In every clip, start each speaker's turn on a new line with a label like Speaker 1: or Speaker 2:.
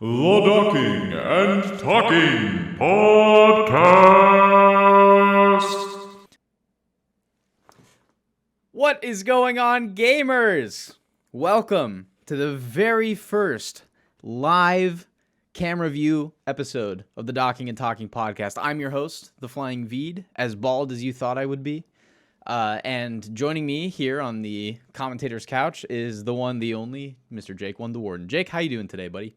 Speaker 1: The Docking and Talking Podcast.
Speaker 2: What is going on, gamers? Welcome to the very first live camera view episode of the Docking and Talking Podcast. I'm your host, the Flying Veed, as bald as you thought I would be. And joining me here on the commentator's couch is the one, the only, Mr. Jake One the Warden. Jake, how you doing today, buddy?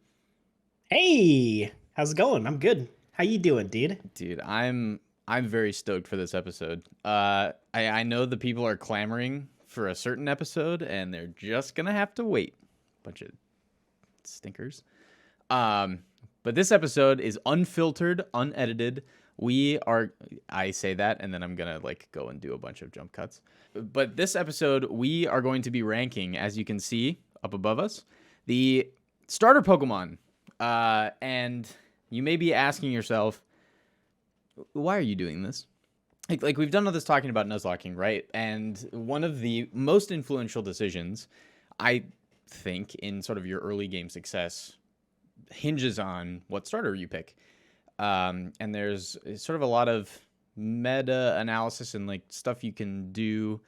Speaker 3: Hey, how's it going? I'm good. How you doing, dude?
Speaker 2: Dude, I'm very stoked for this episode. I know the people are clamoring for a certain episode, and they're just gonna have to wait. Bunch of stinkers. But this episode is unfiltered, unedited. I say that, and then I'm gonna go and do a bunch of jump cuts. But this episode, we are going to be ranking, as you can see up above us, the starter Pokemon. And you may be asking yourself, why are you doing this? Like we've done all this talking about Nuzlocking, right? And one of the most influential decisions, I think, in sort of your early game success hinges on what starter you pick. And there's sort of a lot of meta analysis and stuff you can do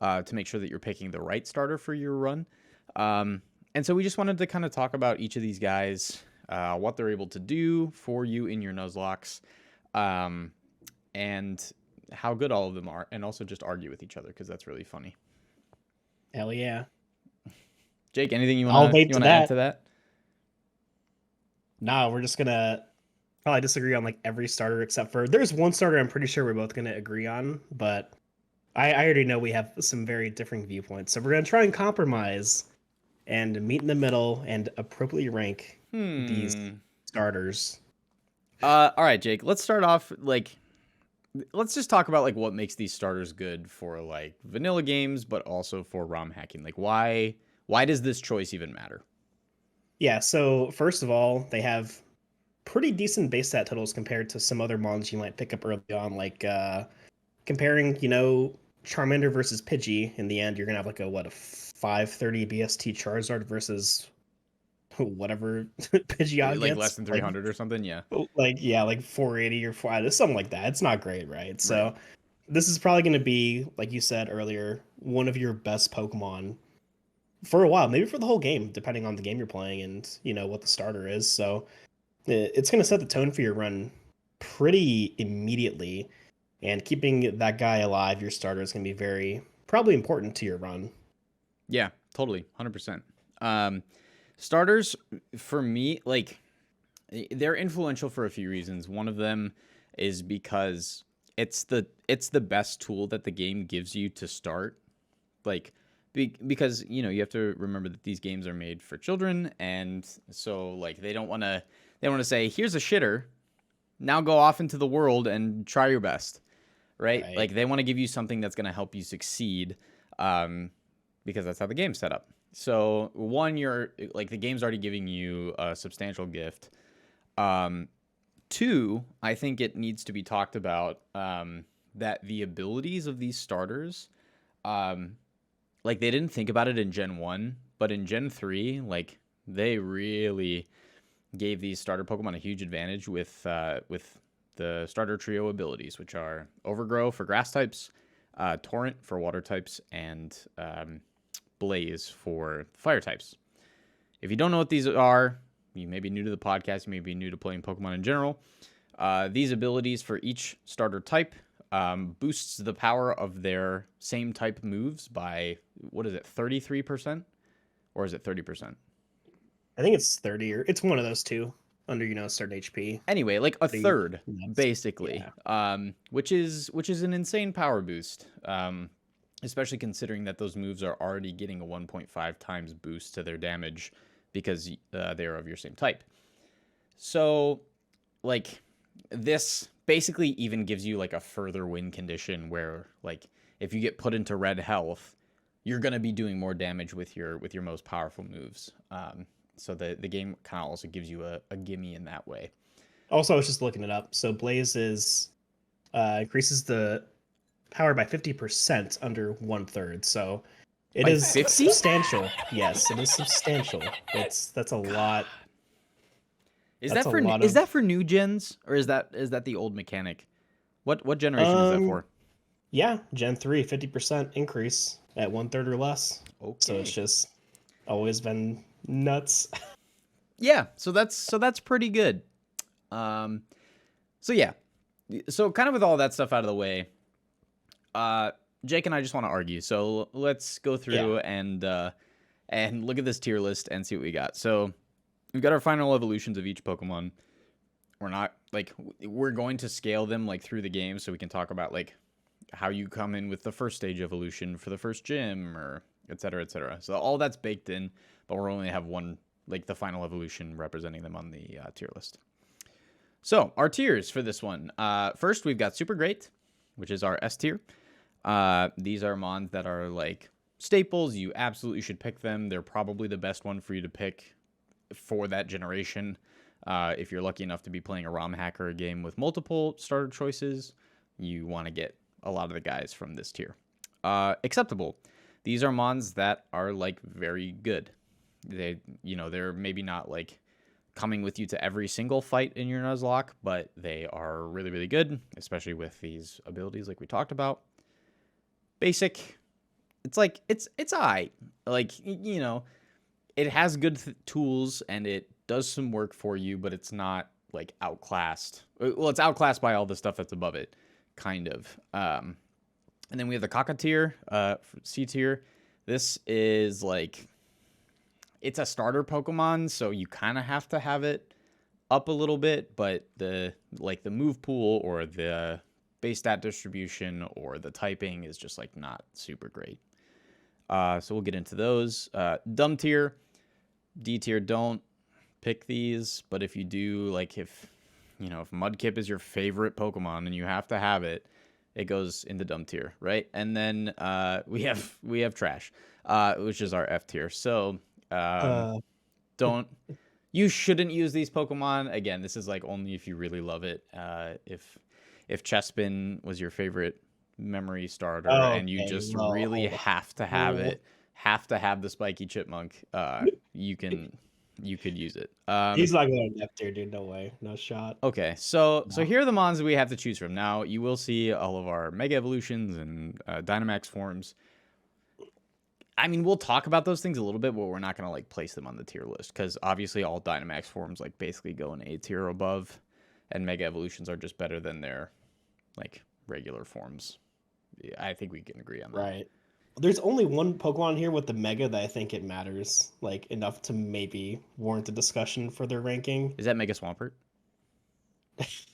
Speaker 2: to make sure that you're picking the right starter for your run. And so we just wanted to kind of talk about each of these guys, what they're able to do for you in your Nuzlocks, and how good all of them are, and also just argue with each other because that's really funny.
Speaker 3: Hell yeah.
Speaker 2: Jake, anything you want to add to that?
Speaker 3: No, we're just gonna probably disagree on every starter except for there's one starter I'm pretty sure we're both gonna agree on, but I already know we have some very different viewpoints. So we're gonna try and compromise and meet in the middle and appropriately rank these starters.
Speaker 2: All right, Jake, let's start off let's just talk about what makes these starters good for vanilla games, but also for ROM hacking. Why does this choice even matter?
Speaker 3: Yeah, so first of all, they have pretty decent base stat totals compared to some other mons you might pick up early on, comparing, Charmander versus Pidgey. In the end, you're gonna have a 530 BST Charizard versus whatever Pidgeot gets,
Speaker 2: less than 300 or something. Yeah,
Speaker 3: 480 or 4, something like that. It's not great, right? So this is probably going to be, like you said earlier, one of your best Pokemon for a while, maybe for the whole game, depending on the game you're playing and what the starter is. So it's going to set the tone for your run pretty immediately, and keeping that guy alive, your starter, is going to be probably important to your run.
Speaker 2: Yeah, totally, 100%. Starters, for me, they're influential for a few reasons. One of them is because it's the best tool that the game gives you to start. Because you have to remember that these games are made for children, and so they don't want to say, here's a shitter, now go off into the world and try your best, right? They want to give you something that's going to help you succeed, because that's how the game's set up. So one, you're the game's already giving you a substantial gift. Two, I think it needs to be talked about that the abilities of these starters, they didn't think about it in Gen 1, but in Gen 3, they really gave these starter Pokemon a huge advantage with the starter trio abilities, which are Overgrow for grass types, Torrent for water types, and Blaze for fire types. If you don't know what these are, you may be new to the podcast, you may be new to playing Pokemon in general. These abilities for each starter type boosts the power of their same type moves by, 33%? Or is it 30%?
Speaker 3: I think it's 30, or it's one of those two under, certain HP.
Speaker 2: Anyway, a third, basically,
Speaker 3: yeah.
Speaker 2: Which is an insane power boost. Especially considering that those moves are already getting a 1.5 times boost to their damage because they're of your same type. So, this basically even gives you a further win condition where if you get put into red health, you're gonna be doing more damage with your most powerful moves. So the game kind of also gives you a gimme in that way.
Speaker 3: Also, I was just looking it up. So Blaze increases the power by 50% under 1/3. So it is
Speaker 2: 50?
Speaker 3: substantial. Yes, it is substantial. That's a lot. That's a lot
Speaker 2: is
Speaker 3: of
Speaker 2: that for new gens, or is that the old mechanic? What generation is that for?
Speaker 3: yeah, Gen 3, 50% increase at 1/3 or less. So it's
Speaker 2: Okay.
Speaker 3: just always been nuts.
Speaker 2: Yeah, so that's pretty good. Um, so yeah, so kind of with all that stuff out of the way, Jake and I just want to argue. So let's go
Speaker 3: Yeah.
Speaker 2: through and look at this tier list and see what we got. So we've got our final evolutions of each Pokemon. We're not like we're going to scale them like through the game, so we can talk about like how you come in with the first stage evolution for the first gym, or et cetera, et cetera. So all that's baked in, but we're only have one, like the final evolution representing them on the tier list. So our tiers for this one. First, we've got Super Great, which is our S tier. These are mons that are like staples. You absolutely should pick them. They're probably the best one for you to pick for that generation. If you're lucky enough to be playing a ROM hacker game with multiple starter choices, you want to get a lot of the guys from this tier. Acceptable. These are mons that are like very good. They're maybe not like coming with you to every single fight in your Nuzlocke, but they are really, really good, especially with these abilities like we talked about. Basic. It's like it's alright. Like, it has good tools and it does some work for you, but it's not like outclassed. Well, it's outclassed by all the stuff that's above it, kind of. And then we have the Kaka tier, C tier. This is like, it's a starter Pokemon, so you kind of have to have it up a little bit, but the move pool or the base stat distribution or the typing is just like not super great. So we'll get into those. Dumb tier, D tier, don't pick these, but if you do, like if Mudkip is your favorite Pokemon and you have to have it, it goes into dumb tier, right? And then we have trash, which is our F tier. So don't you shouldn't use these Pokemon. Again, this is like only if you really love it. If Chespin was your favorite memory starter and you just really have to have it, have to have the spiky chipmunk, you could use it.
Speaker 3: He's not going to F tier, dude. No way. No shot.
Speaker 2: Okay, so here are the mons that we have to choose from. Now, you will see all of our Mega Evolutions and Dynamax forms. I mean, we'll talk about those things a little bit, but we're not going to like place them on the tier list because obviously all Dynamax forms like basically go in A tier or above, and Mega Evolutions are just better than their like regular forms. I think we can agree on that.
Speaker 3: Right. There's only one Pokemon here with the Mega that I think it matters like enough to maybe warrant a discussion for their ranking.
Speaker 2: Is that Mega Swampert?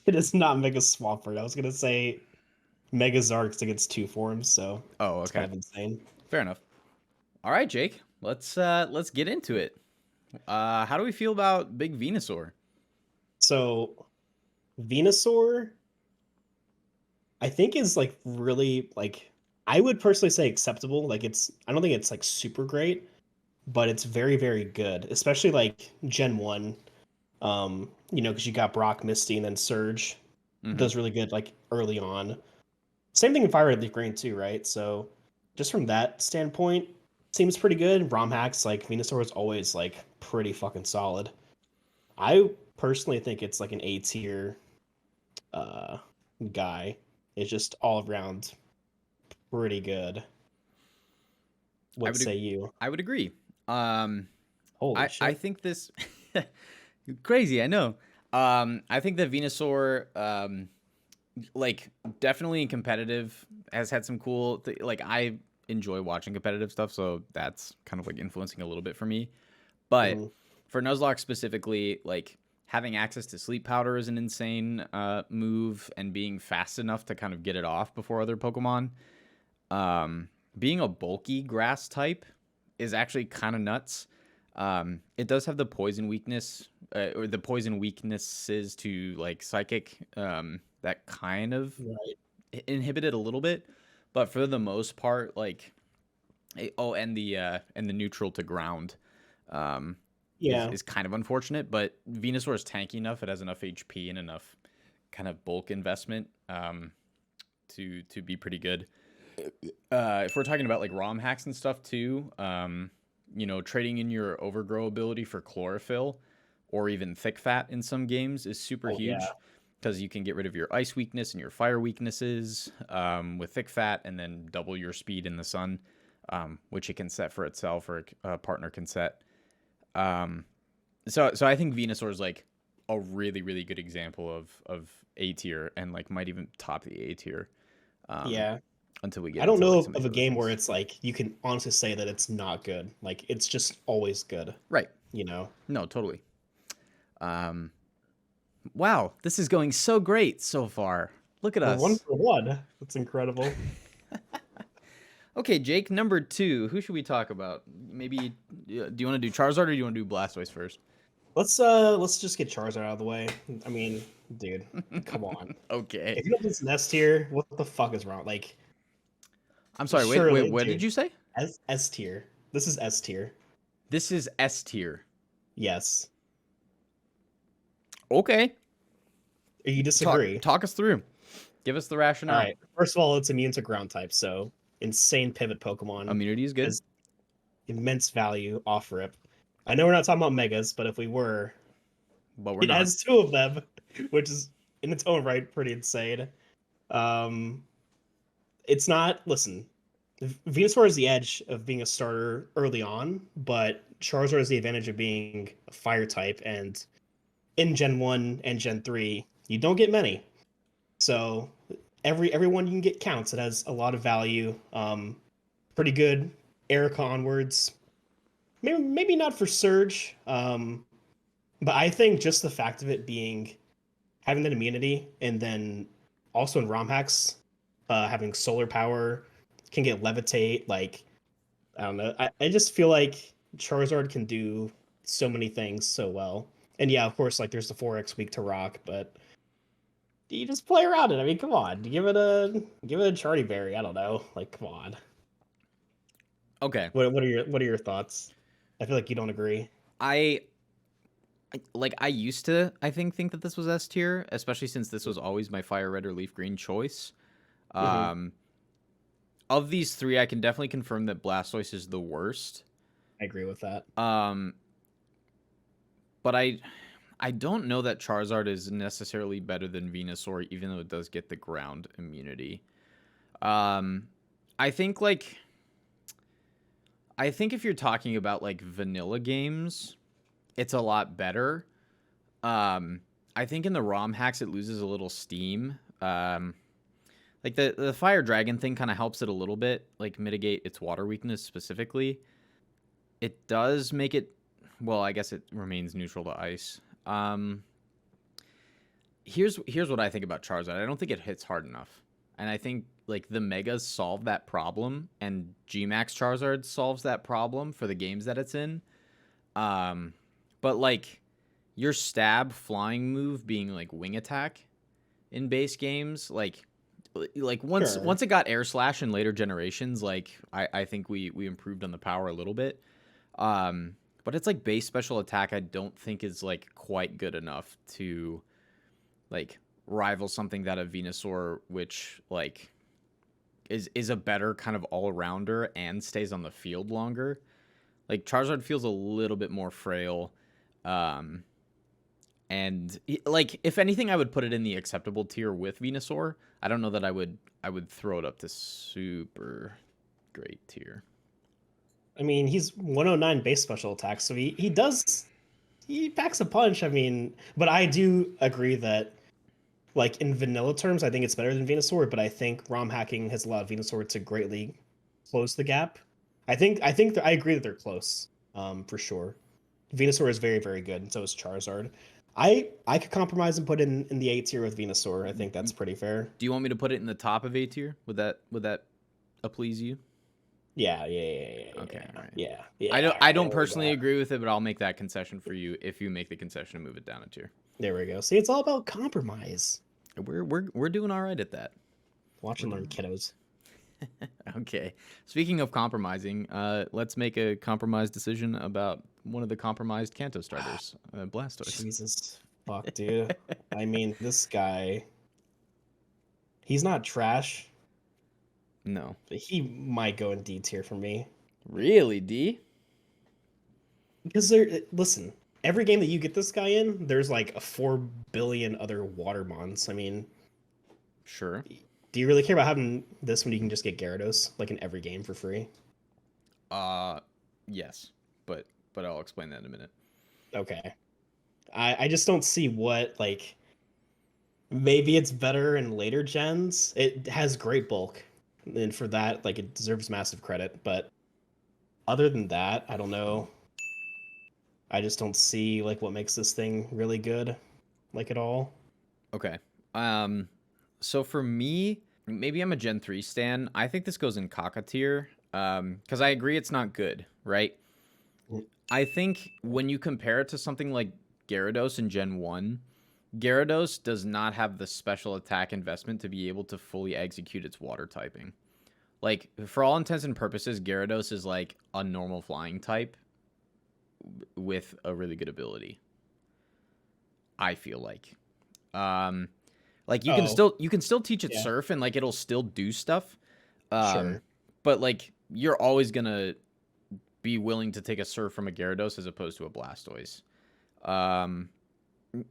Speaker 3: It is not Mega Swampert. I was gonna say Mega Zarks against two forms, so it's kind of insane.
Speaker 2: Fair enough. All right, Jake. Let's get into it. How do we feel about Big Venusaur?
Speaker 3: So Venusaur, I think is like really like I would personally say acceptable. Like I don't think it's like super great, but it's very, very good. Especially like Gen 1. Because you got Brock, Misty, and then Surge. Does really good like early on. Same thing in Fire Red Leaf Green too, right? So just from that standpoint, seems pretty good. ROM hacks, like Venusaur is always like pretty fucking solid. I personally think it's like an A tier guy. It's just all around pretty good. What say you?
Speaker 2: I would agree.
Speaker 3: Holy shit.
Speaker 2: I think this crazy, I know. I think that Venusaur like definitely competitive has had some cool like I enjoy watching competitive stuff, so that's kind of like influencing a little bit for me. But for Nuzlocke specifically, like having access to sleep powder is an insane move, and being fast enough to kind of get it off before other Pokemon. Being a bulky grass type is actually kind of nuts. It does have the poison weakness or the poison weaknesses to like psychic that kind of inhibit it a little bit, but for the most part, like and the neutral to ground is kind of unfortunate. But Venusaur is tanky enough; it has enough HP and enough kind of bulk investment to be pretty good. If we're talking about like ROM hacks and stuff too, trading in your overgrow ability for chlorophyll or even thick fat in some games is super
Speaker 3: Oh yeah.
Speaker 2: huge because you can get rid of your ice weakness and your fire weaknesses with thick fat, and then double your speed in the sun, which it can set for itself or a partner can set. So I think Venusaur is like a really really good example of A tier, and like might even top the A tier.
Speaker 3: Yeah.
Speaker 2: Until we get
Speaker 3: I don't
Speaker 2: into
Speaker 3: know
Speaker 2: like
Speaker 3: of,
Speaker 2: some of
Speaker 3: of
Speaker 2: the
Speaker 3: a
Speaker 2: other
Speaker 3: game where
Speaker 2: things.
Speaker 3: it's like you can honestly say that it's not good. Like it's just always good,
Speaker 2: Right.
Speaker 3: you know.
Speaker 2: No, totally. Wow, this is going so great so far. Look at
Speaker 3: We're one
Speaker 2: us.
Speaker 3: for one. That's incredible.
Speaker 2: Okay, Jake, number 2. Who should we talk about? Maybe do you want to do Charizard or do you want to do Blastoise first?
Speaker 3: Let's just get Charizard out of the way. I mean, dude, come on.
Speaker 2: Okay.
Speaker 3: If you don't put this in S tier, what the fuck is wrong? Like,
Speaker 2: I'm sorry. Wait.
Speaker 3: surely,
Speaker 2: What did
Speaker 3: dude,
Speaker 2: you say?
Speaker 3: S tier. This is S tier.
Speaker 2: This is S tier.
Speaker 3: Yes.
Speaker 2: Okay.
Speaker 3: Or you
Speaker 2: Talk
Speaker 3: disagree?
Speaker 2: talk us through. Give us the
Speaker 3: All
Speaker 2: rationale.
Speaker 3: right. First of all, it's immune to ground type, so insane pivot Pokemon
Speaker 2: Immunity is good.
Speaker 3: has immense value off rip. I know we're not talking about megas, but if we were,
Speaker 2: But we're
Speaker 3: it
Speaker 2: not.
Speaker 3: has 2 of them, which is in its own right pretty insane. Um, it's not. Listen, Venusaur has the edge of being a starter early on, but Charizard has the advantage of being a fire type, and in Gen 1 and Gen 3, you don't get many. So everyone you can get counts. It has a lot of value. Pretty good Erica onwards. Maybe not for Surge. But I think just the fact of it being having that immunity, and then also in ROM hacks, having solar power, can get levitate. Like I don't know. I just feel like Charizard can do so many things so well. And yeah, of course, like there's the 4x weak to rock, but you just play around it. I mean, come on, give it a Charty Berry. I don't know. Like, come on.
Speaker 2: Okay.
Speaker 3: What are your thoughts? I feel like you don't agree.
Speaker 2: I I used to think that this was S tier, especially since this was always my fire red or leaf green choice.
Speaker 3: Hmm.
Speaker 2: Of these 3, I can definitely confirm that Blastoise is the worst.
Speaker 3: I agree with that.
Speaker 2: But I don't know that Charizard is necessarily better than Venusaur, even though it does get the ground immunity. I think if you're talking about like vanilla games, it's a lot better. I think in the ROM hacks it loses a little steam. Like the fire dragon thing kind of helps it a little bit, like mitigate its water weakness specifically. It does make it, well, I guess it remains neutral to ice. Here's what I think about Charizard. I don't think it hits hard enough. And I think like the Megas solve that problem, and Gmax Charizard solves that problem for the games that it's in. But like your stab flying move being like wing attack in base games, like once
Speaker 3: Sure.
Speaker 2: once it got air slash in later generations, like I think we improved on the power a little bit. But it's like base special attack I don't think is like quite good enough to like rival something that a Venusaur, which like is a better kind of all-rounder and stays on the field longer. Like Charizard feels a little bit more frail. And like if anything I would put it in the acceptable tier with Venusaur. I don't know that I would throw it up to super great tier.
Speaker 3: I mean, he's 109 base special attack, so he packs a punch. I mean, but I do agree that like in vanilla terms, I think it's better than Venusaur, but I think ROM hacking has allowed Venusaur to greatly close the gap. I agree that they're close, for sure. Venusaur is very, very good, and so is Charizard. I could compromise and put in the A tier with Venusaur. I think that's pretty fair.
Speaker 2: Do you want me to put it in the top of A tier? Would that please you?
Speaker 3: Yeah.
Speaker 2: Okay, all right.
Speaker 3: Yeah.
Speaker 2: I don't
Speaker 3: There we
Speaker 2: personally
Speaker 3: go.
Speaker 2: agree with it, but I'll make that concession for you if you make the concession to move it down a tier.
Speaker 3: There we go. See, it's all about compromise.
Speaker 2: We're doing all right at that.
Speaker 3: Watch and learn, kiddos.
Speaker 2: Okay. Speaking of compromising, let's make a compromise decision about one of the compromised Kanto starters, Blastoise.
Speaker 3: Jesus fuck, dude. I mean, this guy, he's not trash,
Speaker 2: No.
Speaker 3: but he might go in D tier for me.
Speaker 2: Really, D?
Speaker 3: Because listen, every game that you get this guy in, there's like a 4 billion other Watermons. I mean,
Speaker 2: Sure.
Speaker 3: do you really care about having this when you can just get Gyarados like in every game for free?
Speaker 2: Uh, yes, but I'll explain that in a minute.
Speaker 3: Okay. I just don't see what like maybe it's better in later gens. It has great bulk, and for that, like it deserves massive credit. But other than that, I don't know. I just don't see like what makes this thing really good, like at all.
Speaker 2: Okay. Um, so for me, maybe I'm a Gen 3 stan. I think this goes in Kaka tier. Because I agree it's not good, right?
Speaker 3: Mm.
Speaker 2: I think when you compare it to something like Gyarados in Gen 1, Gyarados does not have the special attack investment to be able to fully execute its water typing. Like, for all intents and purposes, Gyarados is like a normal flying type with a really good ability. I feel like. Um, like
Speaker 3: Oh,
Speaker 2: you can still teach it
Speaker 3: yeah,
Speaker 2: surf and like it'll still do stuff. Um,
Speaker 3: sure.
Speaker 2: but like you're always gonna be willing to take a surf from a Gyarados as opposed to a Blastoise. Um,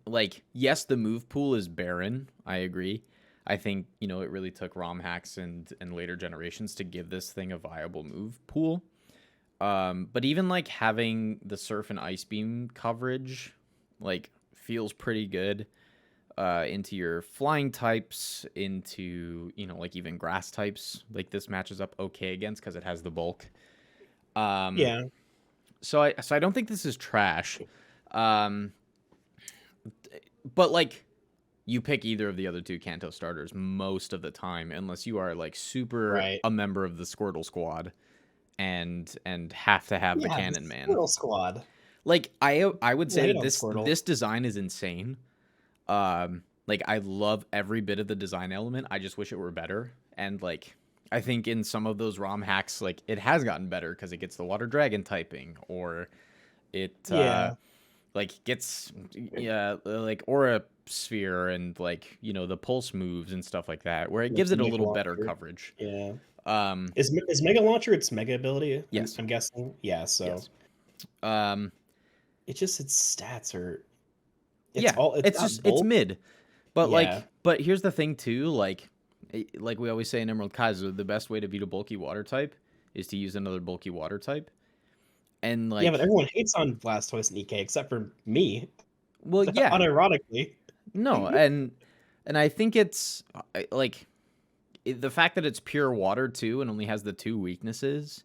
Speaker 2: like yes, the move pool is barren. I agree. I think it really took ROM hacks and later generations to give this thing a viable move pool. But even like having the surf and ice beam coverage, like feels pretty good. Into your flying types, into like even grass types. Like this matches up okay against because it has the bulk. Um,
Speaker 3: Yeah,
Speaker 2: so I don't think this is trash. Um, but like you pick either of the other two Kanto starters most of the time, unless you are like super
Speaker 3: right.
Speaker 2: a member of the Squirtle squad and have to have the
Speaker 3: Yeah, the
Speaker 2: Cannon Man.
Speaker 3: Squirtle Squad.
Speaker 2: Like I would
Speaker 3: I
Speaker 2: say
Speaker 3: hate
Speaker 2: that
Speaker 3: on
Speaker 2: this
Speaker 3: Squirtle.
Speaker 2: this design is insane. Like I love every bit of the design element. I just wish it were better. And like I think in some of those ROM hacks, like it has gotten better because it gets the water dragon typing, or it
Speaker 3: Yeah,
Speaker 2: like gets like aura sphere and like the pulse moves and stuff like that, where it
Speaker 3: with
Speaker 2: gives
Speaker 3: the
Speaker 2: it a
Speaker 3: Mega
Speaker 2: little better
Speaker 3: Launcher.
Speaker 2: coverage.
Speaker 3: Yeah.
Speaker 2: Um,
Speaker 3: Is Mega Launcher its mega ability? I'm
Speaker 2: yes,
Speaker 3: I'm guessing. Yeah, so
Speaker 2: yes. Um,
Speaker 3: its stats are
Speaker 2: yeah,
Speaker 3: it's
Speaker 2: it's
Speaker 3: got
Speaker 2: just it's
Speaker 3: bulk.
Speaker 2: mid. But
Speaker 3: Yeah.
Speaker 2: but here's the thing too, like we always say in Emerald Kaiser, the best way to beat a bulky water type is to use another bulky water type. And
Speaker 3: Yeah, but
Speaker 2: like,
Speaker 3: everyone hates on Blastoise and EK except for me,
Speaker 2: well, yeah,
Speaker 3: unironically.
Speaker 2: no, and I think it's like the fact that it's pure water too and only has the two weaknesses,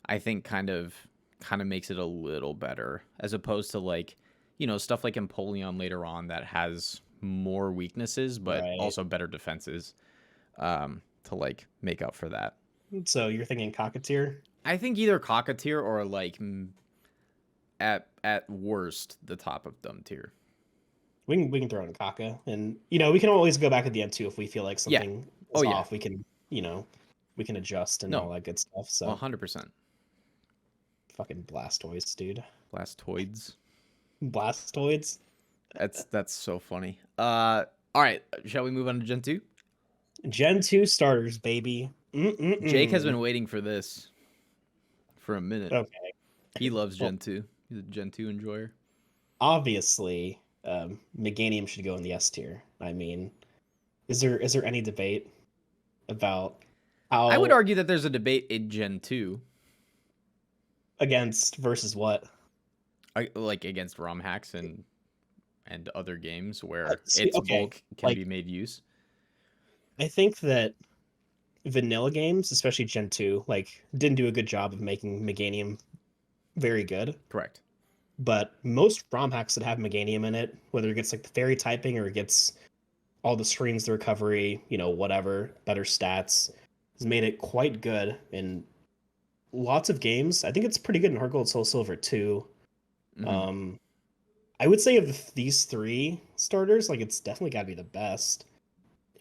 Speaker 2: I think kind of makes it a little better as opposed to like, stuff like Empoleon later on that has more weaknesses but
Speaker 3: Right.
Speaker 2: also better defenses to like make up for that.
Speaker 3: So you're thinking Cockatier?
Speaker 2: I think either Cockatier or like at worst the top of Dumb tier.
Speaker 3: We can throw in Kaka, and we can always go back at the end too if we feel like
Speaker 2: Yeah.
Speaker 3: something
Speaker 2: Oh
Speaker 3: is
Speaker 2: yeah.
Speaker 3: off. We can adjust and all
Speaker 2: No.
Speaker 3: that good stuff. So
Speaker 2: 100%.
Speaker 3: fucking Blastoise, dude.
Speaker 2: Blastoids.
Speaker 3: Blastoids.
Speaker 2: That's so funny. All right, shall we move on to Gen 2?
Speaker 3: Gen 2 starters, baby.
Speaker 2: Jake has
Speaker 3: Mm-mm-mm.
Speaker 2: been waiting for this for a minute.
Speaker 3: Okay.
Speaker 2: He loves
Speaker 3: Well,
Speaker 2: Gen 2. He's a Gen 2 enjoyer.
Speaker 3: obviously, Meganium should go in the S tier. I mean, is there any debate about
Speaker 2: I would
Speaker 3: how
Speaker 2: argue that there's a debate in Gen 2,
Speaker 3: against versus what?
Speaker 2: like against ROM hacks and other games where
Speaker 3: See,
Speaker 2: its
Speaker 3: okay,
Speaker 2: bulk can
Speaker 3: like
Speaker 2: be made use.
Speaker 3: I think that vanilla games, especially Gen 2, like didn't do a good job of making Meganium very good.
Speaker 2: Correct.
Speaker 3: But most ROM hacks that have Meganium in it, whether it gets like the fairy typing or it gets all the screens, the recovery, whatever, better stats, has made it quite good in lots of games. I think it's pretty good in Heart Gold Soul Silver too.
Speaker 2: Hmm.
Speaker 3: Um, I would say of these three starters, like it's definitely got to be the best.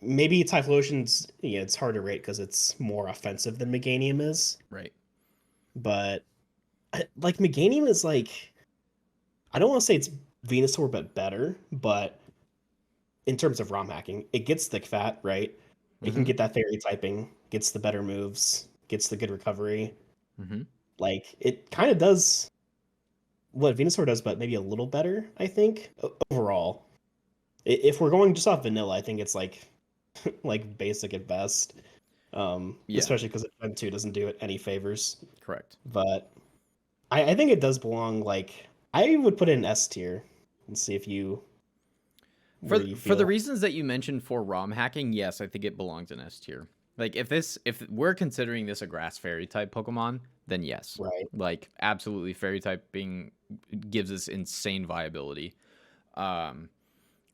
Speaker 3: Maybe Typhlosion's, yeah, it's hard to rate because it's more offensive than Meganium is,
Speaker 2: Right.
Speaker 3: but like Meganium is like I don't want to say it's Venusaur but better, but in terms of ROM hacking, it gets thick fat, right? It can
Speaker 2: Hmm.
Speaker 3: get that fairy typing, gets the better moves, gets the good recovery.
Speaker 2: Hmm.
Speaker 3: Like it kind of does what Venusaur does, but maybe a little better, I think, overall. If we're going just off vanilla, I think it's like like basic at best.
Speaker 2: Yeah,
Speaker 3: Especially because Gen 2 doesn't do it any favors.
Speaker 2: correct.
Speaker 3: But I think it does belong like I would put it in S tier and see if you
Speaker 2: For
Speaker 3: where you
Speaker 2: for the
Speaker 3: feel
Speaker 2: reasons that you mentioned for ROM hacking, yes, I think it belongs in S tier. Like if we're considering this a grass fairy type Pokemon, then yes.
Speaker 3: right.
Speaker 2: Like absolutely fairy type being gives us insane viability. Um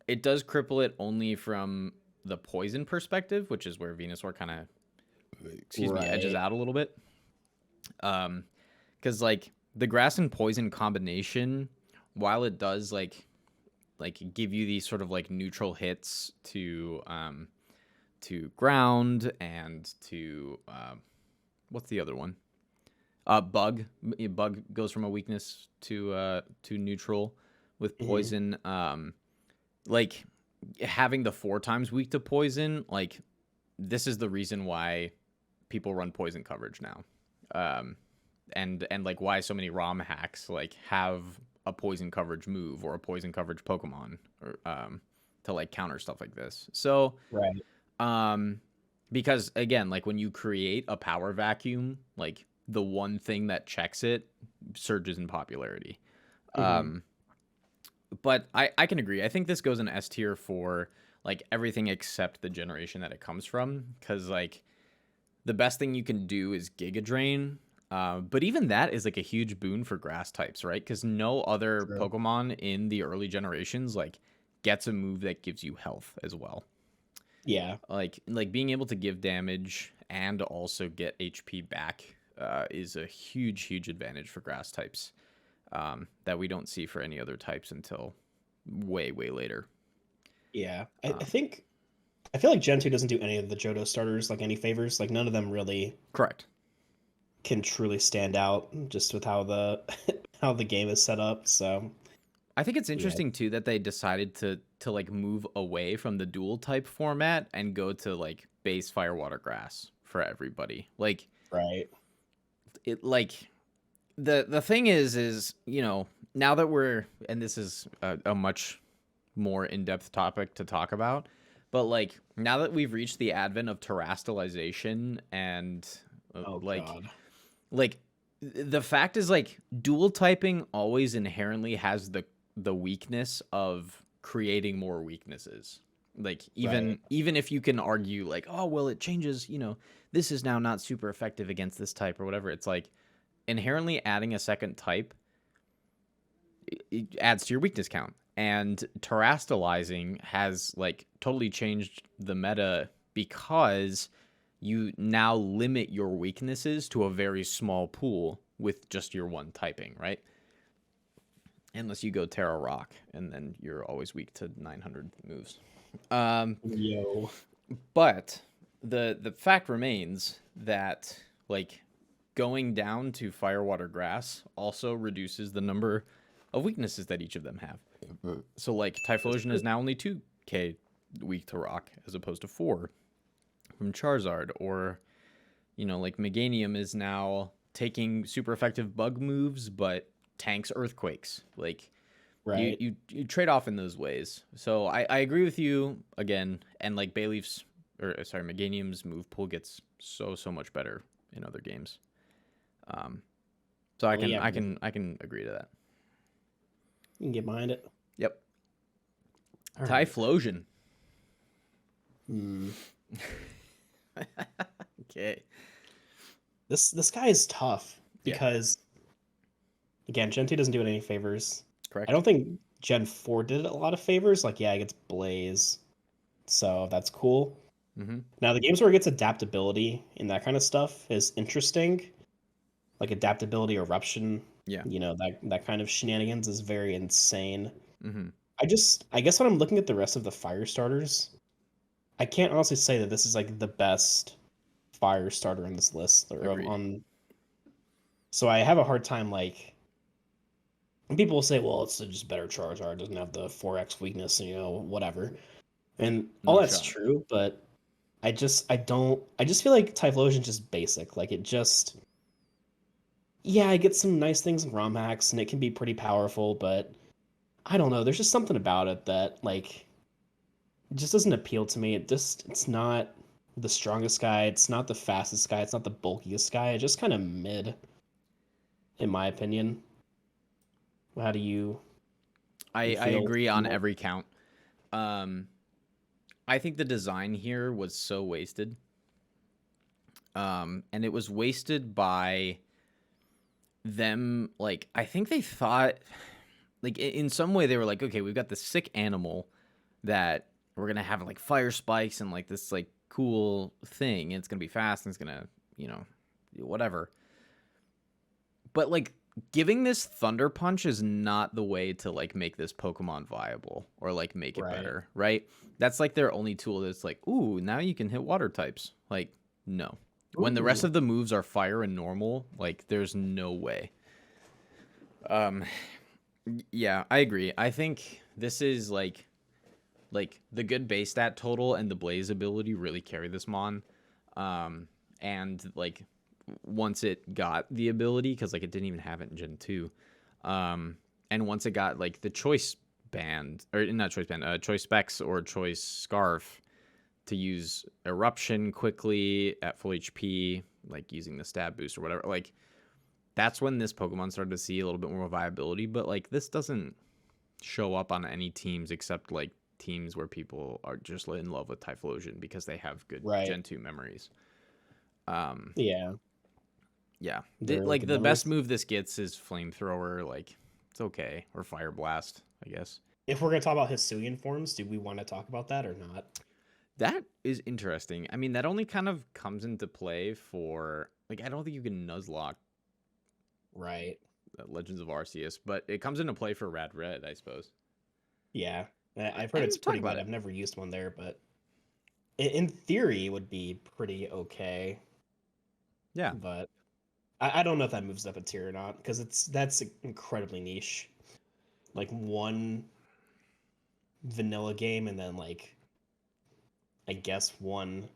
Speaker 2: it does cripple it only from the poison perspective, which is where Venusaur kind of edges
Speaker 3: Right.
Speaker 2: out a little bit. Cuz like the grass and poison combination, while it does like give you these sort of like neutral hits to ground and to what's the other one? Bug. Bug goes from a weakness to neutral with
Speaker 3: Hmm.
Speaker 2: poison. Like having the 4 times weak to poison, like this is the reason why people run poison coverage now. Um, and like why so many ROM hacks like have a poison coverage move or a poison coverage Pokemon or to like counter stuff like this. So
Speaker 3: Right.
Speaker 2: um because again, like when you create a power vacuum, like the one thing that checks it surges in popularity.
Speaker 3: Hmm.
Speaker 2: Um but I can agree. I think this goes in S tier for like everything except the generation that it comes from cuz like the best thing you can do is Giga Drain. But even that is like a huge boon for grass types, right? Because no other
Speaker 3: True.
Speaker 2: Pokemon in the early generations like gets a move that gives you health as well.
Speaker 3: Yeah.
Speaker 2: Like being able to give damage and also get HP back is a huge advantage for grass types that we don't see for any other types until way later.
Speaker 3: Yeah. I
Speaker 2: Um,
Speaker 3: think I feel like Gen 2 doesn't do any of the Johto starters like any favors. Like none of them really
Speaker 2: correct.
Speaker 3: can truly stand out just with how the how the game is set up. So
Speaker 2: I think it's
Speaker 3: yeah.
Speaker 2: interesting too that they decided to like move away from the dual type format and go to like base fire water grass for everybody. Like
Speaker 3: Right.
Speaker 2: it like the thing is now that we're and this is a much more in-depth topic to talk about, but like now that we've reached the advent of terastallization and
Speaker 3: Oh
Speaker 2: like
Speaker 3: God.
Speaker 2: like the fact is like dual typing always inherently has the weakness of creating more weaknesses. Like
Speaker 3: Right.
Speaker 2: even if you can argue like, oh well, it changes, this is now not super effective against this type or whatever. It's like inherently adding a second type it adds to your weakness count. And terastallizing has like totally changed the meta because you now limit your weaknesses to a very small pool with just your one typing, right? Unless you go Terra Rock, and then you're always weak to 900 moves. Um,
Speaker 3: Yo.
Speaker 2: but the fact remains that like going down to Fire, Water, Grass also reduces the number of weaknesses that each of them have. So like
Speaker 3: That's
Speaker 2: Typhlosion
Speaker 3: true.
Speaker 2: is now only 2k weak to rock as opposed to 4 from Charizard, or like Meganium is now taking super effective bug moves but tanks earthquakes. Like
Speaker 3: Right.
Speaker 2: you trade off in those ways. So I agree with you again, and like Bayleaf's or sorry Meganium's move pool gets so much better in other games. Um, so I
Speaker 3: Well,
Speaker 2: can
Speaker 3: yeah,
Speaker 2: I can I can agree to that.
Speaker 3: you can get behind it.
Speaker 2: Yep.
Speaker 3: All right.
Speaker 2: Typhlosion.
Speaker 3: Hmm.
Speaker 2: Okay.
Speaker 3: This guy is tough
Speaker 2: Yeah.
Speaker 3: because again, Gen 2 doesn't do it any favors. I
Speaker 2: Correct.
Speaker 3: don't think Gen 4 did it a lot of favors. Like, yeah, it gets Blaze, so that's cool.
Speaker 2: Mm-hmm.
Speaker 3: Now, the games where it gets adaptability and that kind of stuff is interesting. Like adaptability, eruption,
Speaker 2: Yeah.
Speaker 3: that kind of shenanigans is very insane.
Speaker 2: Mm-hmm.
Speaker 3: I guess when I'm looking at the rest of the fire starters, I can't honestly say that this is like the best fire starter on this list or
Speaker 2: Agreed.
Speaker 3: on. So I have a hard time like. And people will say, well, it's just better Charizard, it doesn't have the 4x weakness, whatever. And all
Speaker 2: No
Speaker 3: that's
Speaker 2: shot.
Speaker 3: true, but I just feel like Typhlosion's just basic. Like it just yeah, I get some nice things in ROM hacks, and it can be pretty powerful, but I don't know. There's just something about it that like it just doesn't appeal to me. It's not the strongest guy. It's not the fastest guy. It's not the bulkiest guy. It's just kind of mid, in my opinion. How do you
Speaker 2: I
Speaker 3: feel?
Speaker 2: agree on every count. Um, I think the design here was so wasted. And it was wasted by them. Like, I think they thought, like, in some way, they were like, okay, we've got this sick animal that we're gonna have like fire spikes and like this like cool thing. And it's gonna be fast and it's gonna, you know, whatever. But like giving this Thunder Punch is not the way to like make this Pokemon viable or like make it
Speaker 3: Right.
Speaker 2: better, right? That's like their only tool that's like, ooh, now you can hit water types. Like, no. When the rest
Speaker 3: Ooh.
Speaker 2: of the moves are fire and normal, like there's no way. Um yeah, I agree. I think this is like the good base stat total and the blaze ability really carry this mon. And like once it got the ability, because like it didn't even have it in Gen 2. And once it got like the choice band, or not choice band, choice specs or choice scarf to use eruption quickly at full HP, like using the stab boost or whatever, like that's when this Pokemon started to see a little bit more viability. But like this doesn't show up on any teams except like teams where people are just in love with Typhlosion because they have good
Speaker 3: Right.
Speaker 2: Gen 2 memories. Um,
Speaker 3: Yeah.
Speaker 2: yeah,
Speaker 3: They're
Speaker 2: like
Speaker 3: good
Speaker 2: the best
Speaker 3: memories.
Speaker 2: move this gets is Flamethrower. Like it's okay, or Fire Blast, I guess.
Speaker 3: If we're gonna talk about Hisuian forms, do we want to talk about that or not?
Speaker 2: That is interesting. I mean, that only kind of comes into play for like I don't think you can Nuzlocke
Speaker 3: Right.
Speaker 2: Legends of Arceus, but it comes into play for Rad Red, I suppose.
Speaker 3: Yeah. I've heard
Speaker 2: And
Speaker 3: it's
Speaker 2: we've talked
Speaker 3: pretty
Speaker 2: about
Speaker 3: good.
Speaker 2: it.
Speaker 3: I've never used one there, but in theory, it would be pretty okay.
Speaker 2: Yeah,
Speaker 3: But I don't know if that moves up a tier or not because that's incredibly niche. Like one vanilla game and then like I guess one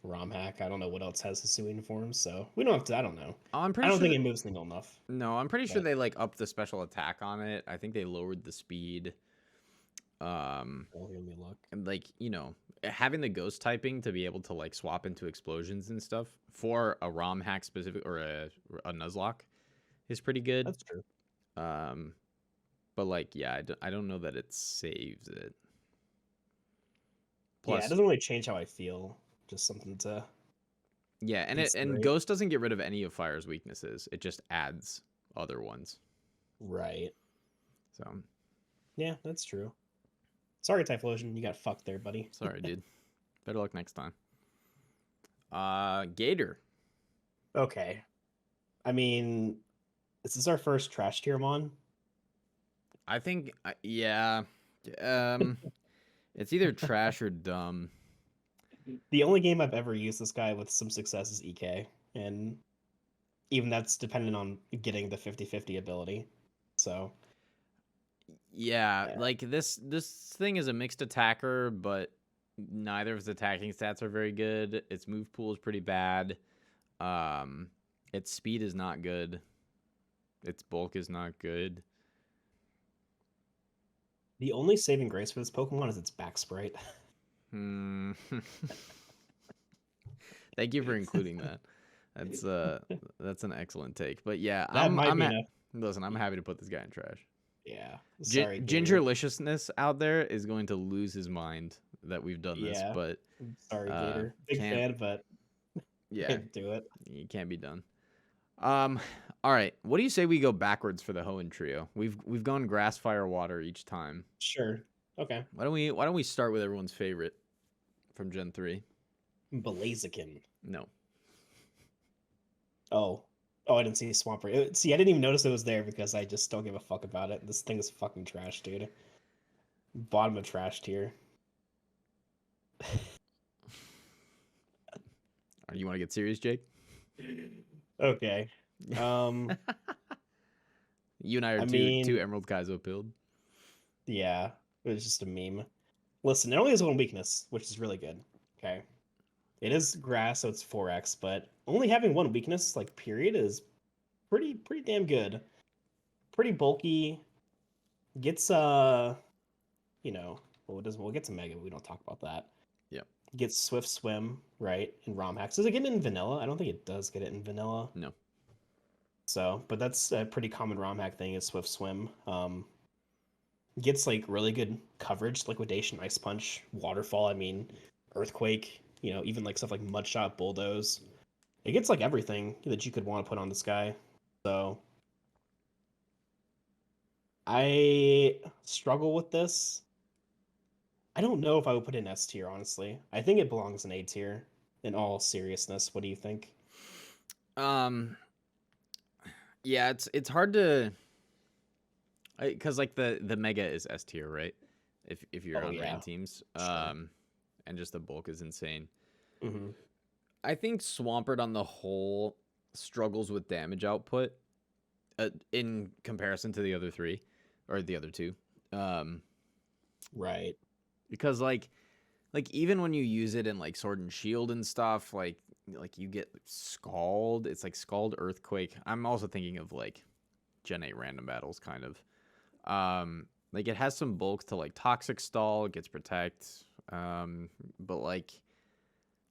Speaker 3: ROM hack. I don't know what else has Hisuian forms, so we don't have to. I don't know.
Speaker 2: I'm
Speaker 3: I
Speaker 2: pretty
Speaker 3: don't
Speaker 2: sure.
Speaker 3: think it moves the needle enough.
Speaker 2: No, I'm pretty sure
Speaker 3: But
Speaker 2: they like upped the special attack on it. I think they lowered the speed.
Speaker 3: let me look.
Speaker 2: And like having the ghost typing to be able to like swap into explosions and stuff for a ROM hack specific or a Nuzlocke is pretty good.
Speaker 3: That's true.
Speaker 2: Um, but like yeah, I don't know that it saves it.
Speaker 3: Yeah, it
Speaker 2: Plus,
Speaker 3: doesn't really change how I feel. Just something to
Speaker 2: yeah, and
Speaker 3: considerate.
Speaker 2: Ghost doesn't get rid of any of Fire's weaknesses. It just adds other ones.
Speaker 3: Right.
Speaker 2: So
Speaker 3: Yeah, that's true. Sorry, Typhlosion, you got fucked there, buddy.
Speaker 2: sorry, dude. Better luck next time. Gator.
Speaker 3: Okay. I mean, this is our first trash tier mon.
Speaker 2: I think yeah. Um, it's either trash or dumb.
Speaker 3: The only game I've ever used this guy with some success is EK, and even that's dependent on getting the 50/50 ability. So,
Speaker 2: Yeah,
Speaker 3: yeah.
Speaker 2: like this thing is a mixed attacker, but neither of its attacking stats are very good. Its move pool is pretty bad. Um, its speed is not good. Its bulk is not good.
Speaker 3: The only saving grace for this Pokemon is its back sprite.
Speaker 2: Hmm. Thank you for including that. That's an excellent take. But yeah,
Speaker 3: That might be enough.
Speaker 2: listen, I'm happy to put this guy in trash.
Speaker 3: Yeah. Sorry, Gator.
Speaker 2: Gingerliciousness out there is going to lose his mind that we've done this,
Speaker 3: Yeah.
Speaker 2: but
Speaker 3: Sorry, Gator. Big
Speaker 2: can't
Speaker 3: fan, but
Speaker 2: yeah,
Speaker 3: can't do it.
Speaker 2: it can't be done. All right. What do you say we go backwards for the Hoenn trio? We've gone grass, fire, water each time.
Speaker 3: Sure. Okay.
Speaker 2: Why don't we start with everyone's favorite from Gen 3?
Speaker 3: Blaziken.
Speaker 2: No.
Speaker 3: Oh. Oh, I didn't see Swampert. See, I didn't even notice it was there because I just don't give a fuck about it. This thing is fucking trash, dude. Bottom of trash tier.
Speaker 2: You want to get serious, Jake?
Speaker 3: Okay.
Speaker 2: You and I are
Speaker 3: I
Speaker 2: two
Speaker 3: mean,
Speaker 2: Emerald Kaizo pilled.
Speaker 3: yeah, it was just a meme. Listen, it only has one weakness, which is really good. Okay. It is grass, so it's 4x, but only having one weakness, like period, is pretty damn good. Pretty bulky. Gets we'll get to Mega, but we don't talk about that.
Speaker 2: Yep.
Speaker 3: Gets Swift Swim, right? In ROM hacks. Does it get it in vanilla? I don't think it does get it in vanilla.
Speaker 2: No.
Speaker 3: So, but that's a pretty common ROM hack thing is Swift Swim. Gets like really good coverage, liquidation, ice punch, waterfall. I mean, earthquake. Even like stuff like mudshot, bulldoze. It gets like everything that you could want to put on this guy. So I struggle with this. I don't know if I would put it in S tier, honestly. I think it belongs in A tier. In all seriousness, what do you think?
Speaker 2: Yeah, it's hard to, because like the Mega is S tier, right? If you're on rain teams,
Speaker 3: Sure.
Speaker 2: and just the bulk is insane.
Speaker 3: Mm-hmm.
Speaker 2: I think Swampert on the whole struggles with damage output, in comparison to the other three, or the other two.
Speaker 3: Right.
Speaker 2: Because like even when you use it in like Sword and Shield and stuff, like you get Scald. It's like Scald, Earthquake. I'm also thinking of like Gen 8 random battles, kind of. Like it has some bulk to like Toxic Stall, it gets Protect. But like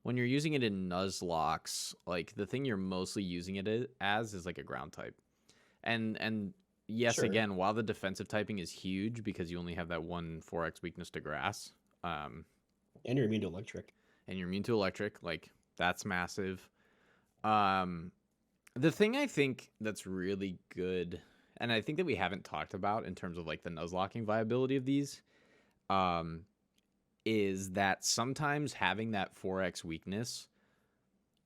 Speaker 2: when you're using it in Nuzlocke, like the thing you're mostly using it as is like a ground type. And yes,
Speaker 3: Sure.
Speaker 2: again, while the defensive typing is huge because you only have that 1/4x weakness to grass,
Speaker 3: And you're immune to electric.
Speaker 2: like that's massive. The thing I think that's really good, and I think that we haven't talked about in terms of like the Nuzlocking viability of these, is that sometimes having that 4x weakness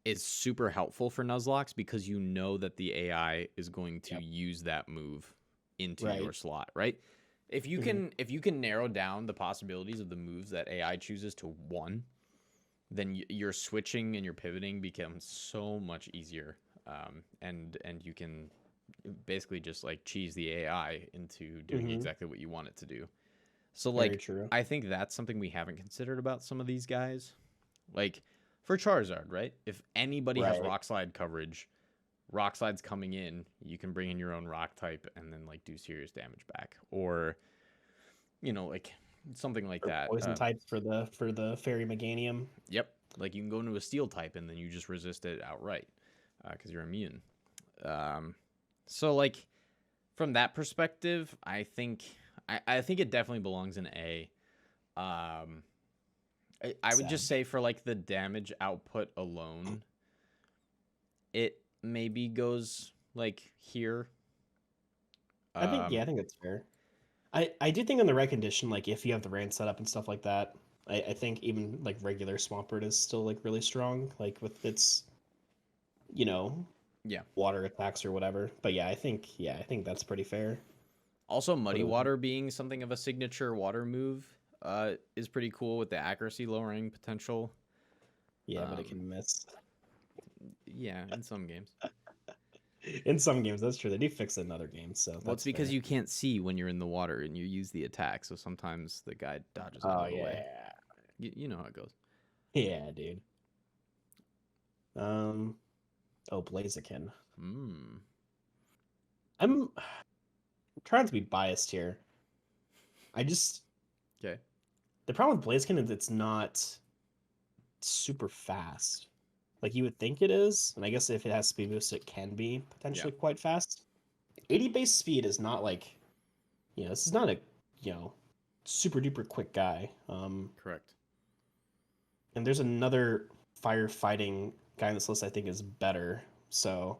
Speaker 2: is super helpful for Nuzlocke because you know that the AI is going to use that move into your slot, right? If you can narrow down the possibilities of the moves that AI chooses to 1, then your switching and your pivoting becomes so much easier, and you can basically just like cheese the AI into doing exactly what you want it to do. So
Speaker 3: Very
Speaker 2: like
Speaker 3: true.
Speaker 2: I think that's something we haven't considered about some of these guys. Like for Charizard, right? If anybody has
Speaker 3: Right.
Speaker 2: Rock Slide coverage, Rock Slide's coming in, you can bring in your own Rock type and then like do serious damage back, or like something like that.
Speaker 3: Poison type for the Fairy Meganium.
Speaker 2: Yep, like you can go into a Steel type and then you just resist it outright because you're immune. So like from that perspective, I think it definitely belongs in A. I would just say for like the damage output alone, it maybe goes like here.
Speaker 3: I think that's fair. I do think on the right condition, like if you have the rain setup and stuff like that, I think even like regular Swampert is still like really strong, like with its
Speaker 2: Yeah.
Speaker 3: water attacks or whatever. But I think that's pretty fair.
Speaker 2: Also, Muddy Water being something of a signature water move is pretty cool with the accuracy lowering potential.
Speaker 3: Yeah, but it can miss.
Speaker 2: Yeah, in some games.
Speaker 3: In some games, that's true. They do fix it in other games, so
Speaker 2: Well, it's because
Speaker 3: fair.
Speaker 2: you can't see when you're in the water and you use the attack, so sometimes the guy dodges out of the way. You know how it goes.
Speaker 3: Yeah, dude. Blaziken. I'm trying to be biased here.
Speaker 2: Okay.
Speaker 3: The problem with Blaziken is it's not super fast. Like you would think it is, and I guess if it has speed boost, it can be potentially quite fast. 80 base speed is not like, this is not a, super duper quick guy.
Speaker 2: Correct.
Speaker 3: And there's another firefighting guy on this list I think is better. So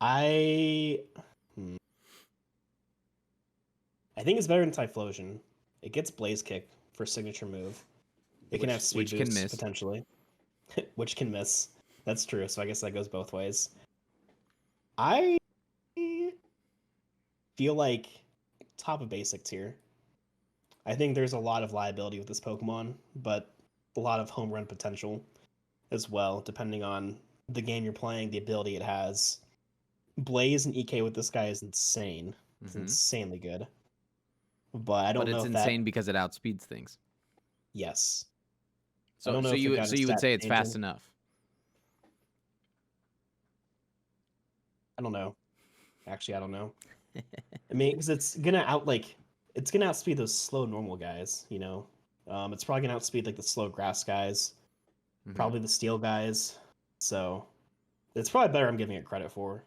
Speaker 3: I think it's better than Typhlosion. It gets Blaze Kick for signature move. It can have speed
Speaker 2: which
Speaker 3: boost
Speaker 2: can miss.
Speaker 3: potentially. Which can miss. That's true. So I guess that goes both ways. I feel like top of basic tier. I think there's a lot of liability with this Pokemon, but a lot of home run potential as well, depending on the game you're playing, the ability it has. Blaze and EK with this guy is insane. It's insanely good. But I don't know if
Speaker 2: insane because it outspeeds things.
Speaker 3: Yes.
Speaker 2: So you would say it's fast enough.
Speaker 3: I don't know. Actually, I don't know. I mean, because it's gonna outspeed those slow normal guys. It's probably gonna outspeed like the slow grass guys,
Speaker 2: Mhm.
Speaker 3: probably the steel guys. So it's probably better. I'm giving it credit for.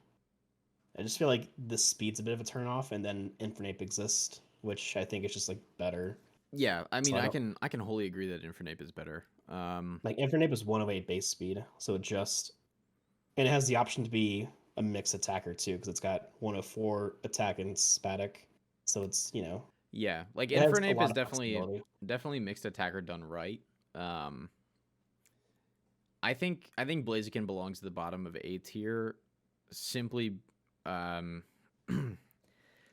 Speaker 3: I just feel like the speed's a bit of a turnoff, and then Infernape exists, which I think is just like better.
Speaker 2: Yeah, I
Speaker 3: So
Speaker 2: mean,
Speaker 3: I
Speaker 2: I
Speaker 3: don't
Speaker 2: can I can wholly agree that Infernape is better.
Speaker 3: like Infernape is 108 base speed, so and it has the option to be a mixed attacker too, because it's got 104 attack and Spatic, so
Speaker 2: Yeah, like
Speaker 3: it has a
Speaker 2: Infernape
Speaker 3: lot
Speaker 2: is
Speaker 3: of flexibility.
Speaker 2: definitely mixed attacker done right. Um, I think Blaziken belongs to the bottom of A tier, simply, um,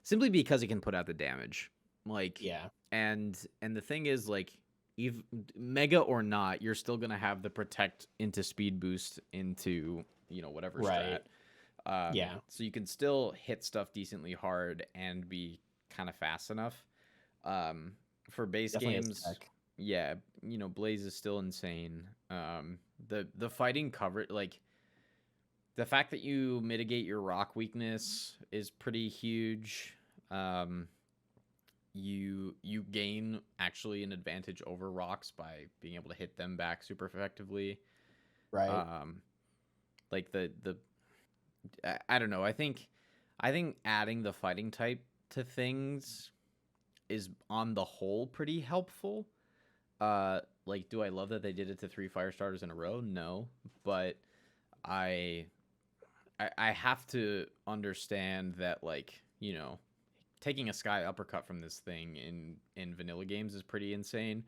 Speaker 2: simply because it can put out the damage. Like,
Speaker 3: Yeah,
Speaker 2: and the thing is, like, if mega or not, you're still gonna have the protect into speed boost into whatever strat.
Speaker 3: right. Yeah,
Speaker 2: So you can still hit stuff decently hard and be kind of fast enough. Um, for base
Speaker 3: definitely has
Speaker 2: games,
Speaker 3: tech.
Speaker 2: yeah, Blaze is still insane. The fighting cover, like the fact that you mitigate your rock weakness is pretty huge. Um, you gain actually an advantage over rocks by being able to hit them back super effectively.
Speaker 3: Right.
Speaker 2: Um, like the I don't know. I think adding the fighting type to things is on the whole pretty helpful. Like, do I love that they did it to 3 fire starters in a row? No, but I I have to understand that, like, taking a sky uppercut from this thing in vanilla games is pretty insane,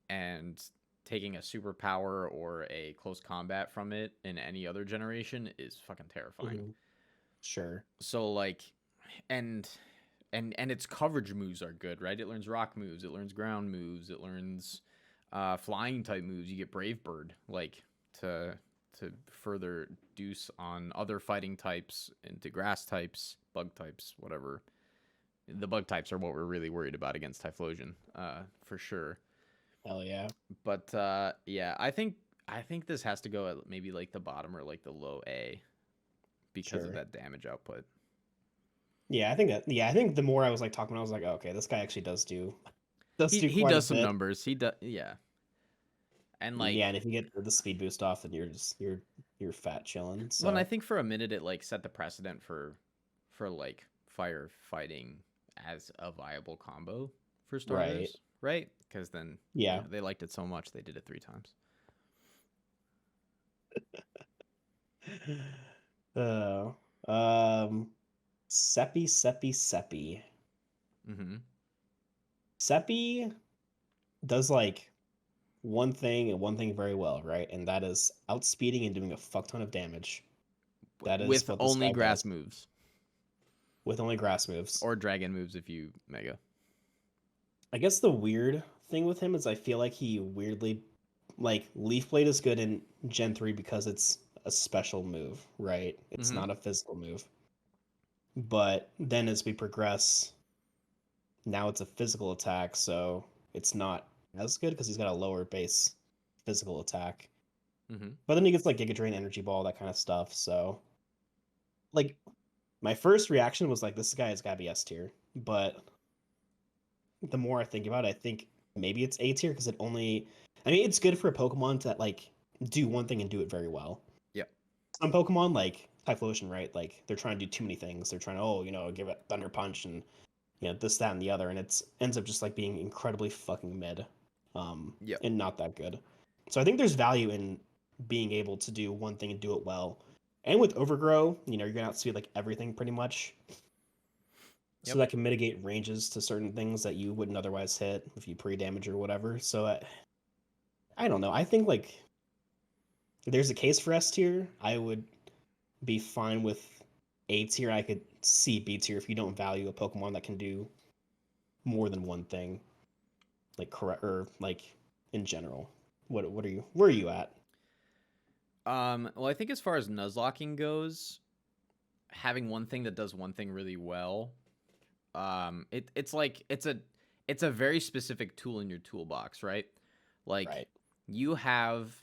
Speaker 2: and taking a superpower or a close combat from it in any other generation is fucking terrifying.
Speaker 3: Mhm. Sure.
Speaker 2: So, like, and and its coverage moves are good, right? It learns rock moves, it learns ground moves, it learns flying type moves. You get Brave Bird, like, to further deuce on other fighting types, into grass types, bug types, whatever. The bug types are what we're really worried about against Typhlosion, for sure.
Speaker 3: Hell yeah.
Speaker 2: But yeah, I think this has to go at maybe like the bottom or like the low A because of
Speaker 3: Sure.
Speaker 2: that damage output.
Speaker 3: Yeah, I think that. Yeah, I think the more I was like talking, I was like, oh, okay, this guy actually does
Speaker 2: He
Speaker 3: do
Speaker 2: he
Speaker 3: quite a
Speaker 2: does some
Speaker 3: bit.
Speaker 2: numbers. He does, yeah. And
Speaker 3: Yeah,
Speaker 2: like,
Speaker 3: and if you get the speed boost off, then you're fat chilling.
Speaker 2: well, and I
Speaker 3: So
Speaker 2: think for a minute it like set the precedent for like firefighting as a viable combo for
Speaker 3: right.
Speaker 2: starters, right? Because then
Speaker 3: Yeah.
Speaker 2: they liked it so much they did it 3 times.
Speaker 3: Uh, Seppi.
Speaker 2: Mm-hmm.
Speaker 3: Seppi does like one thing and one thing very well, right? And that is outspeeding and doing a fuck ton of damage. That is
Speaker 2: With
Speaker 3: what this
Speaker 2: only
Speaker 3: guy
Speaker 2: grass
Speaker 3: does
Speaker 2: moves
Speaker 3: with only grass moves.
Speaker 2: or dragon moves if you mega.
Speaker 3: I guess the weird thing with him is I feel like he weirdly like Leaf Blade is good in Gen 3 because it's a special move, right? It's
Speaker 2: Mm-hmm.
Speaker 3: not a physical move. But then as we progress, now it's a physical attack, so it's not as good because he's got a lower base physical attack.
Speaker 2: Mm-hmm.
Speaker 3: But then he gets like Giga Drain, Energy Ball, that kind of stuff. So like my first reaction was like this guy has gotta be S tier. But the more I think about it, I think maybe it's A tier because I mean it's good for a Pokemon to like do one thing and do it very well.
Speaker 2: Yep.
Speaker 3: Some Pokemon like Typhlosion, right? Like they're trying to do too many things. They're trying to give it Thunder Punch and this, that, and the other, and it's ends up just like being incredibly fucking mid,
Speaker 2: Yep.
Speaker 3: and not that good. So I think there's value in being able to do one thing and do it well. And with Overgrow, you're gonna outspeed like everything pretty much. So
Speaker 2: Yep.
Speaker 3: that can mitigate ranges to certain things that you wouldn't otherwise hit if you pre-damage or whatever. So I don't know. I think like if there's a case for S tier, I would be fine with A tier. I could see B tier if you don't value a Pokemon that can do more than one thing, like correct or like in general. What are you? Where are you at?
Speaker 2: Well, I think as far as Nuzlocking goes, having one thing that does one thing really well, it's a very specific tool in your toolbox, right? Like,
Speaker 3: Right.
Speaker 2: you have,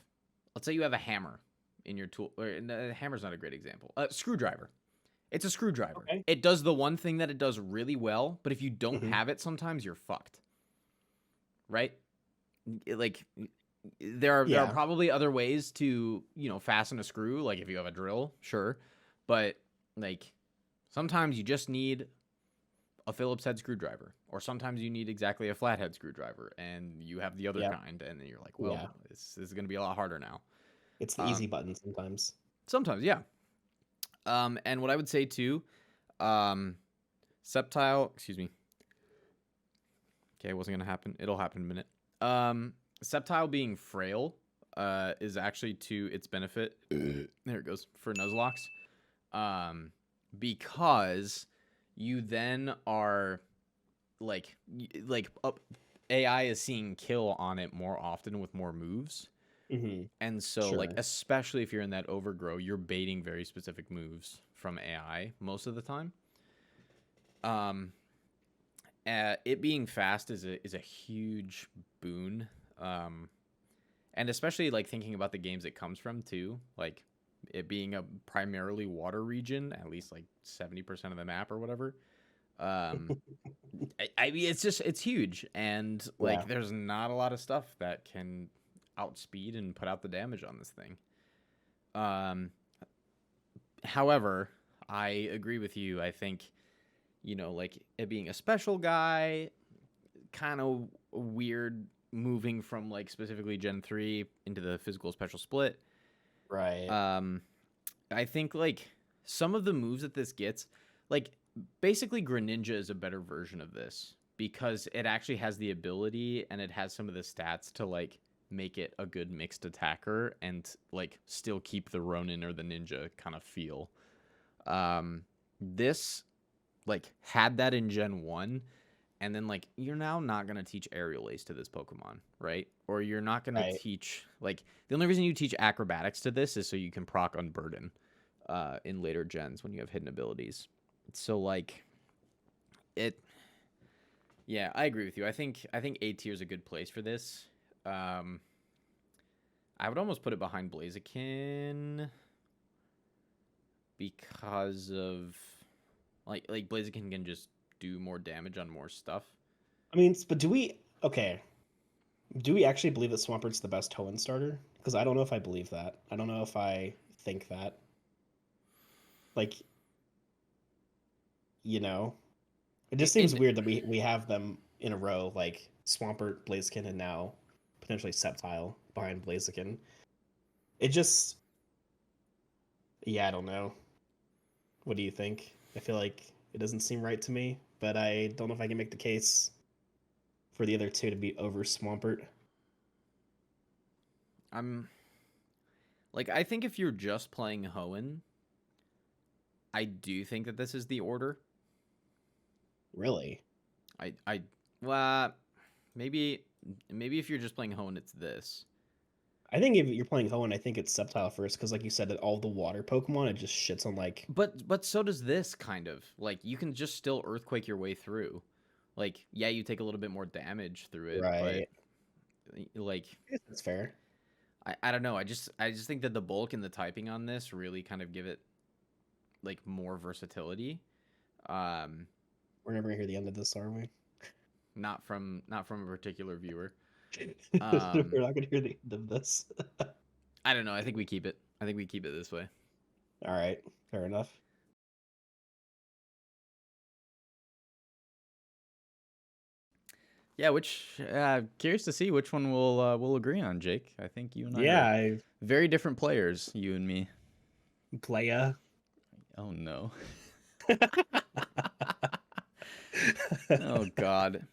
Speaker 2: let's say you have a hammer in your tool, or hammer's not a great example. Screwdriver, It's a screwdriver.
Speaker 3: Okay.
Speaker 2: It does the one thing that it does really well, but if you don't
Speaker 3: Mhm.
Speaker 2: have it, sometimes you're fucked. Right? Like there are
Speaker 3: Yeah.
Speaker 2: probably other ways to, fasten a screw, like if you have a drill, sure. But like sometimes you just need a Phillips head screwdriver, or sometimes you need exactly a flathead screwdriver, and you have the other
Speaker 3: Yeah.
Speaker 2: kind, and then you're like,
Speaker 3: Yeah.
Speaker 2: well, this is going to be a lot harder now.
Speaker 3: It's the easy button sometimes.
Speaker 2: Sometimes, yeah. And what I would say too, septile, excuse me. Okay, it wasn't gonna happen. It'll happen in a minute. Septile being frail, is actually to its benefit. There it goes for Nuzlocke. Because you then are like AI is seeing kill on it more often with more moves.
Speaker 3: Mm-hmm.
Speaker 2: And so, like,
Speaker 3: Sure.
Speaker 2: especially if you're in that overgrow, you're baiting very specific moves from AI most of the time. It being fast is a huge boon. And especially like thinking about the games it comes from too, like it being a primarily water region, at least like 70% of the map or whatever. I mean, it's huge, and like
Speaker 3: Yeah.
Speaker 2: there's not a lot of stuff that can outspeed and put out the damage on this thing. However, I agree with you. I think, like it being a special guy, kind of weird moving from like specifically Gen 3 into the physical special split.
Speaker 3: Right.
Speaker 2: I think like some of the moves that this gets, like basically Greninja is a better version of this because it actually has the ability and it has some of the stats to like make it a good mixed attacker and like still keep the Ronin or the ninja kind of feel. This like had that in Gen 1, and then like you're now not going to teach aerial ace to this Pokemon, right? Or you're not going to
Speaker 3: Right.
Speaker 2: teach like the only reason you teach acrobatics to this is so you can proc Unburden in later gens when you have hidden abilities. So like it yeah, I agree with you. I think A tier is a good place for this. I would almost put it behind Blaziken because of like Blaziken can just do more damage on more stuff.
Speaker 3: I mean, but do we? Okay. Do we actually believe that Swampert's the best Hoenn starter? Because I don't know if I believe that. I don't know if I think that. Like, it just seems
Speaker 2: It
Speaker 3: weird that we have them in a row, like Swampert, Blaziken, and now potentially Sceptile behind Blaziken. It just, yeah, I don't know. What do you think? I feel like it doesn't seem right to me, but I don't know if I can make the case for the other two to be over Swampert.
Speaker 2: I'm like I think if you're just playing Hoenn, I do think that this is the order.
Speaker 3: Really?
Speaker 2: I well maybe if you're just playing Hoenn, it's this.
Speaker 3: I think if you're playing Hoenn, I think it's Sceptile first, because like you said, that all the water Pokemon, it just shits on like.
Speaker 2: But so does this kind of like you can just still Earthquake your way through. Like yeah, you take a little bit more damage through it, but
Speaker 3: Right.
Speaker 2: like
Speaker 3: I guess that's fair.
Speaker 2: I don't know. I just think that the bulk and the typing on this really kind of give it like more versatility. Um,
Speaker 3: We're never gonna hear the end of this, are we?
Speaker 2: not from a particular viewer.
Speaker 3: We're not gonna hear the end of this.
Speaker 2: I don't know. I think we keep it. I think we keep it this way.
Speaker 3: All right, fair enough.
Speaker 2: Yeah, which curious to see which one we'll agree on, Jake. I think you and I
Speaker 3: Yeah,
Speaker 2: are
Speaker 3: I
Speaker 2: very different players, you and me.
Speaker 3: playa.
Speaker 2: Oh no. Oh God.